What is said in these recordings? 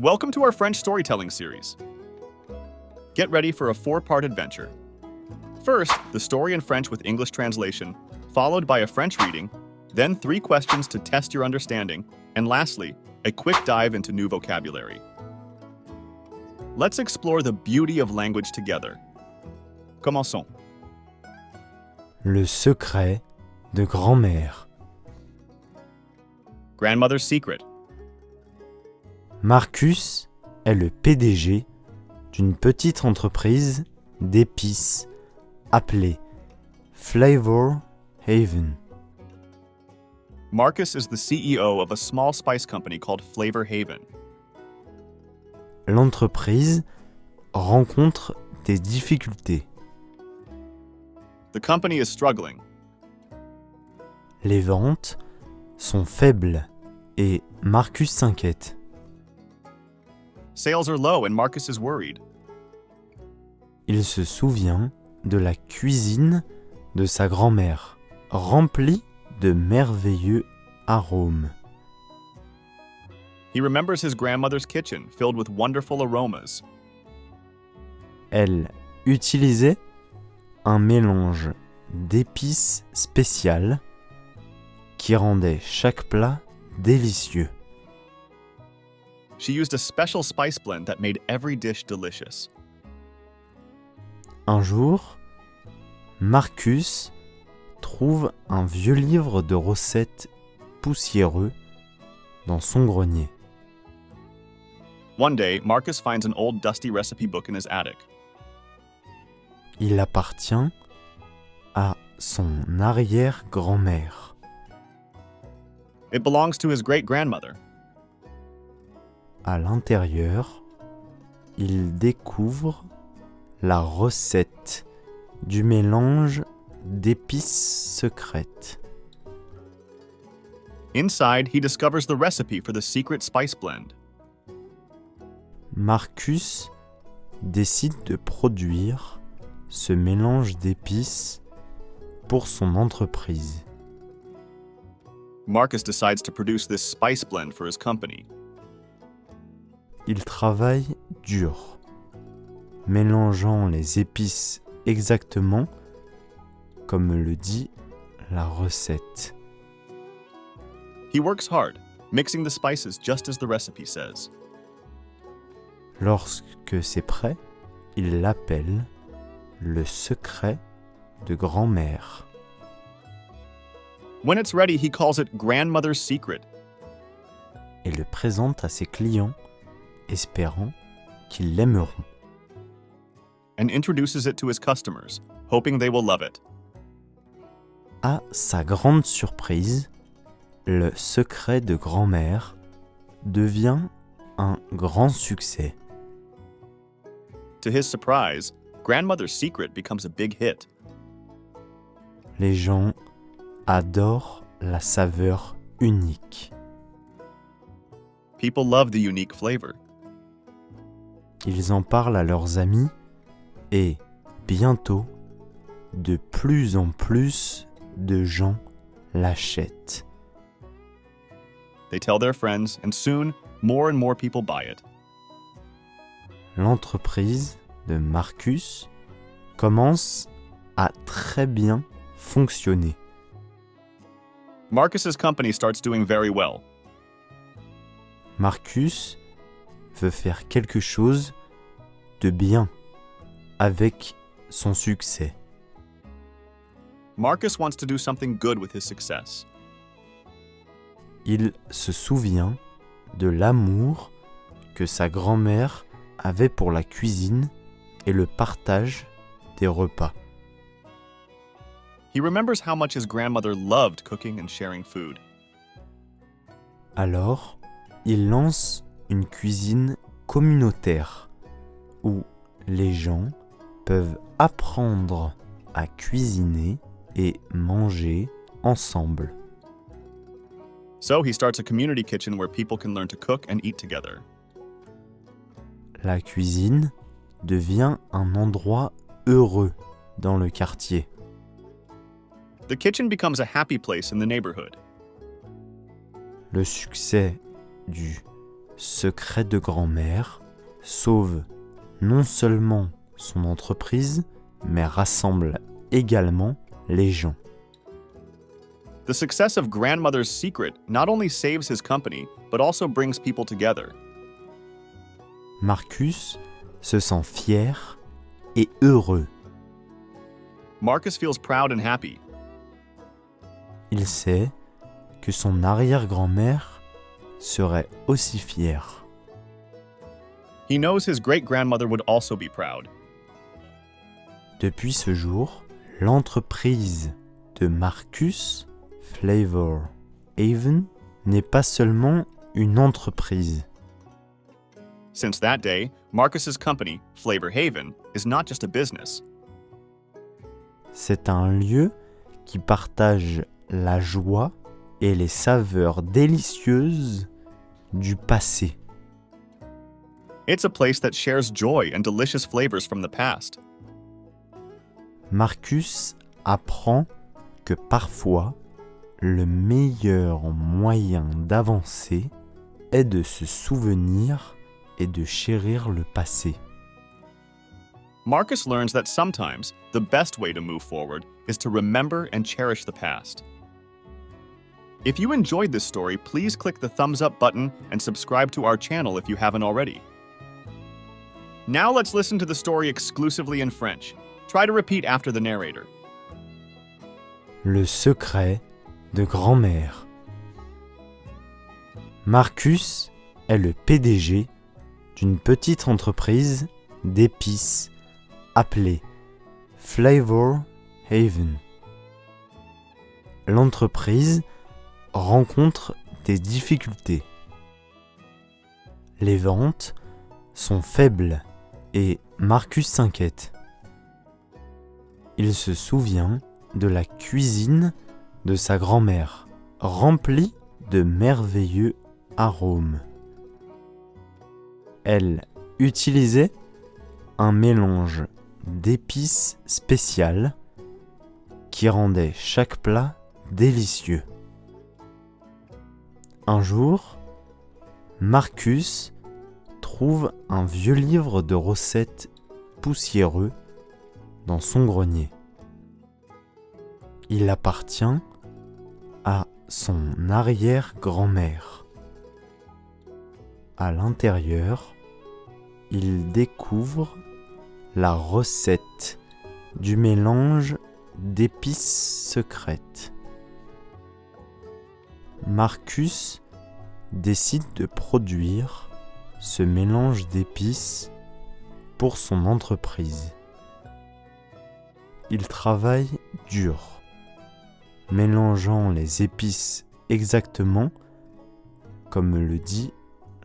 Welcome to our French storytelling series. Get ready for a 4-part adventure. First, the story in French with English translation, followed by a French reading, then 3 questions to test your understanding, and lastly, a quick dive into new vocabulary. Let's explore the beauty of language together. Commençons. Le secret de grand-mère. Grandmother's secret. Marcus est le PDG d'une petite entreprise d'épices appelée Flavor Haven. Marcus is the CEO of a small spice company called Flavor Haven. L'entreprise rencontre des difficultés. The company is struggling. Les ventes sont faibles et Marcus s'inquiète. Sales are low and Marcus is worried. Il se souvient de la cuisine de sa grand-mère, remplie de merveilleux arômes. He remembers his grandmother's kitchen filled with wonderful aromas. Elle utilisait un mélange d'épices spéciales qui rendait chaque plat délicieux. She used a special spice blend that made every dish delicious. Un jour, Marcus trouve un vieux livre de recettes poussiéreux dans son grenier. One day, Marcus finds an old dusty recipe book in his attic. Il appartient à son arrière-grand-mère. It belongs to his great-grandmother. À l'intérieur, il découvre la recette du mélange d'épices secrètes. Inside, he discovers the recipe for the secret spice blend. Marcus décide de produire ce mélange d'épices pour son entreprise. Marcus decides to produce this spice blend for his company. Il travaille dur, mélangeant les épices exactement comme le dit la recette. He works hard, mixing the spices just as the recipe says. Lorsque c'est prêt, il l'appelle le secret de grand-mère. When it's ready, he calls it grandmother's secret. Et le présente à ses clients, espérant qu'ils l'aimeront. And introduces it to his customers, hoping they will love it. À sa grande surprise, le secret de grand-mère devient un grand succès. To his surprise, grandmother's secret becomes a big hit. Les gens adorent la saveur unique. People love the unique flavor. Ils en parlent à leurs amis et, bientôt, de plus en plus de gens l'achètent. They tell their friends, and soon, more and more people buy it. L'entreprise de Marcus commence à très bien fonctionner. Marcus's company starts doing very well. Marcus veut faire quelque chose de bien avec son succès. Marcus wants to do something good with his success. Il se souvient de l'amour que sa grand-mère avait pour la cuisine et le partage des repas. He remembers how much his grandmother loved cooking and sharing food. Alors, il lance une cuisine communautaire où les gens peuvent apprendre à cuisiner et manger ensemble. So he starts a community kitchen where people can learn to cook and eat together. La cuisine devient un endroit heureux dans le quartier. The kitchen becomes a happy place in the neighborhood. Le succès du secret de grand-mère sauve non seulement son entreprise, mais rassemble également les gens. The success of Grandmother's Secret not only saves his company, but also brings people together. Marcus se sent fier et heureux. Marcus feels proud and happy. Il sait que son arrière-grand-mère serait aussi fière. He knows his great-grandmother would also be proud. Depuis ce jour, l'entreprise de Marcus, Flavor Haven, n'est pas seulement une entreprise. Since that day, Marcus's company, Flavor Haven, is not just a business. C'est un lieu qui partage la joie et les saveurs délicieuses du passé. It's a place that shares joy and delicious flavors from the past. Marcus apprend que parfois, le meilleur moyen d'avancer est de se souvenir et de chérir le passé. Marcus learns that sometimes the best way to move forward is to remember and cherish the past. If you enjoyed this story, please click the thumbs up button and subscribe to our channel if you haven't already. Now let's listen to the story exclusively in French. Try to repeat after the narrator. Le secret de grand-mère. Marcus est le PDG d'une petite entreprise d'épices appelée Flavor Haven. L'entreprise rencontre des difficultés. Les ventes sont faibles et Marcus s'inquiète. Il se souvient de la cuisine de sa grand-mère, remplie de merveilleux arômes. Elle utilisait un mélange d'épices spéciales qui rendait chaque plat délicieux. Un jour, Marcus trouve un vieux livre de recettes poussiéreux dans son grenier. Il appartient à son arrière-grand-mère. À l'intérieur, il découvre la recette du mélange d'épices secrètes. Marcus décide de produire ce mélange d'épices pour son entreprise. Il travaille dur, mélangeant les épices exactement comme le dit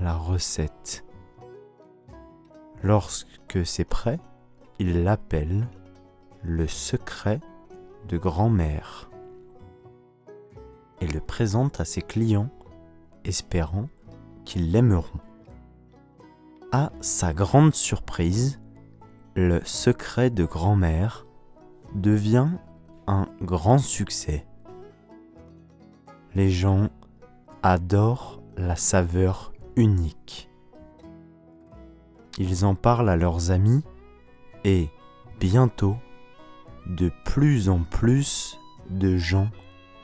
la recette. Lorsque c'est prêt, il l'appelle le secret de grand-mère et le présente à ses clients, espérant qu'ils l'aimeront. À sa grande surprise, le secret de grand-mère devient un grand succès. Les gens adorent la saveur unique. Ils en parlent à leurs amis et, bientôt, de plus en plus de gens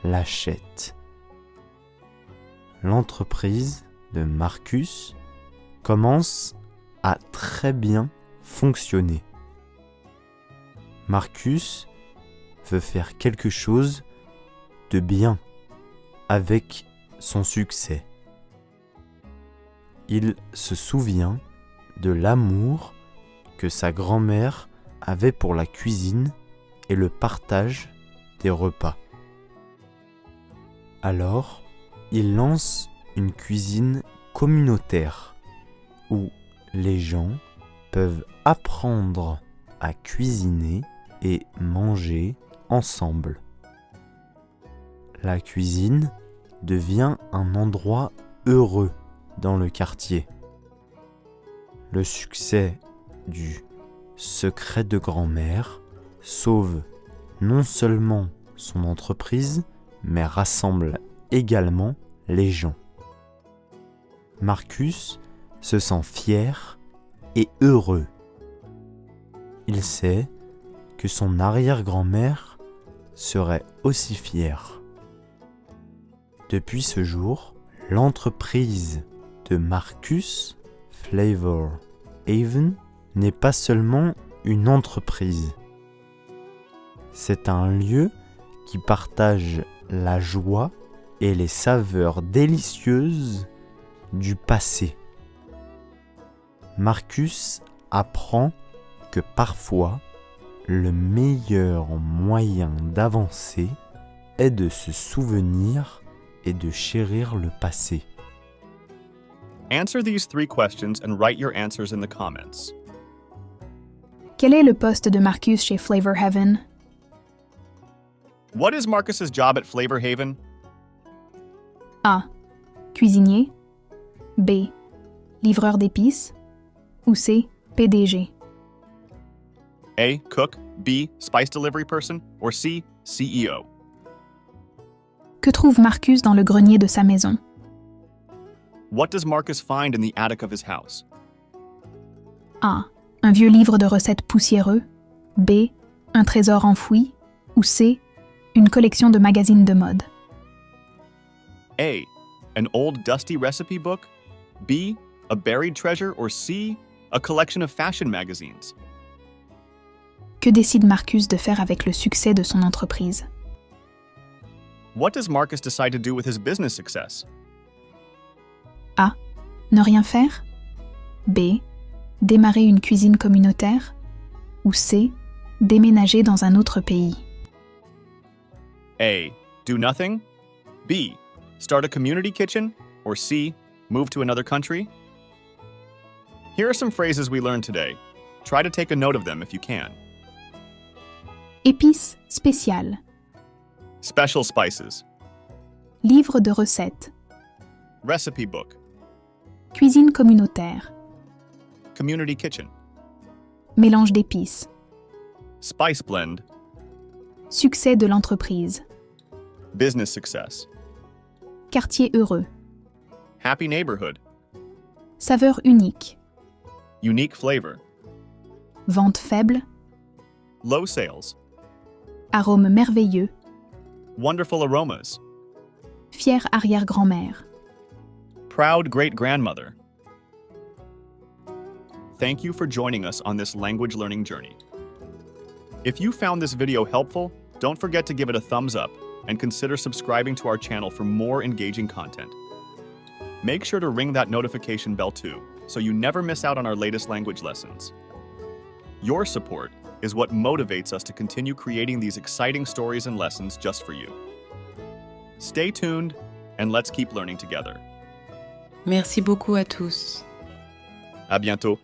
l'achètent. L'entreprise de Marcus commence à très bien fonctionner. Marcus veut faire quelque chose de bien avec son succès. Il se souvient de l'amour que sa grand-mère avait pour la cuisine et le partage des repas. Alors, il lance une cuisine communautaire où les gens peuvent apprendre à cuisiner et manger ensemble. La cuisine devient un endroit heureux dans le quartier. Le succès du secret de grand-mère sauve non seulement son entreprise, mais rassemble également les gens. Marcus se sent fier et heureux. Il sait que son arrière-grand-mère serait aussi fière. Depuis ce jour, l'entreprise de Marcus, Flavor Haven, n'est pas seulement une entreprise. C'est un lieu qui partage la joie et les saveurs délicieuses du passé. Marcus apprend que parfois, le meilleur moyen d'avancer est de se souvenir et de chérir le passé. Answer these 3 questions and write your answers in the comments. Quel est le poste de Marcus chez Flavor Haven? What is Marcus's job at Flavor Haven? A. Cuisinier. B. Livreur d'épices. Ou C. PDG. A. Cook. B. Spice delivery person. Or C. CEO. Que trouve Marcus dans le grenier de sa maison? What does Marcus find in the attic of his house? A. Un vieux livre de recettes poussiéreux. B. Un trésor enfoui. Ou C. Une collection de magazines de mode. A. An old dusty recipe book. B. A buried treasure. Or C. A collection of fashion magazines. Que décide Marcus de faire avec le succès de son entreprise? What does Marcus decide to do with his business success? A. Ne rien faire. B. Démarrer une cuisine communautaire. Ou C. Déménager dans un autre pays. A. Do nothing. B. Start a community kitchen. Or C. Move to another country. Here are some phrases we learned today. Try to take a note of them if you can. Épices spéciales. Special spices. Livre de recettes. Recipe book. Cuisine communautaire. Community kitchen. Mélange d'épices. Spice blend. Succès de l'entreprise. Business success. Quartier heureux. Happy neighborhood. Saveur unique. Unique flavor. Vente faible. Low sales. Arôme merveilleux. Wonderful aromas. Fière arrière-grand-mère. Proud great-grandmother. Thank you for joining us on this language learning journey. If you found this video helpful, don't forget to give it a thumbs up and consider subscribing to our channel for more engaging content. Make sure to ring that notification bell too, so you never miss out on our latest language lessons. Your support is what motivates us to continue creating these exciting stories and lessons just for you. Stay tuned, and let's keep learning together. Merci beaucoup à tous. À bientôt.